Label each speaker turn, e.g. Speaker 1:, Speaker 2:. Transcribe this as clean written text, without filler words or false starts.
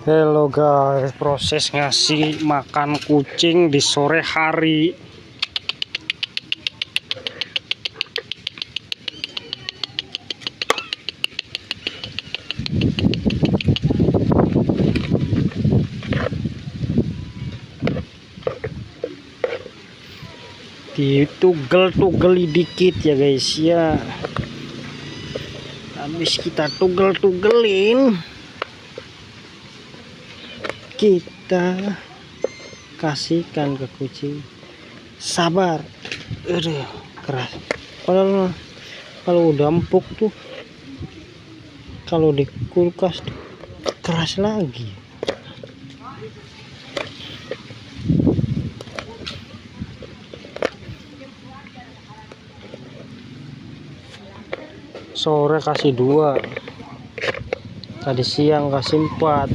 Speaker 1: Hello guys, proses ngasih makan kucing di sore hari. Ditugel-tugeli dikit ya guys ya. Habis kita tugel-tugelin, kita kasihkan ke kucing. Sabar, aduh keras. Padahal kalau udah empuk tuh, kalau di kulkas tuh keras lagi. Sore kasih 2, tadi siang kasih 4.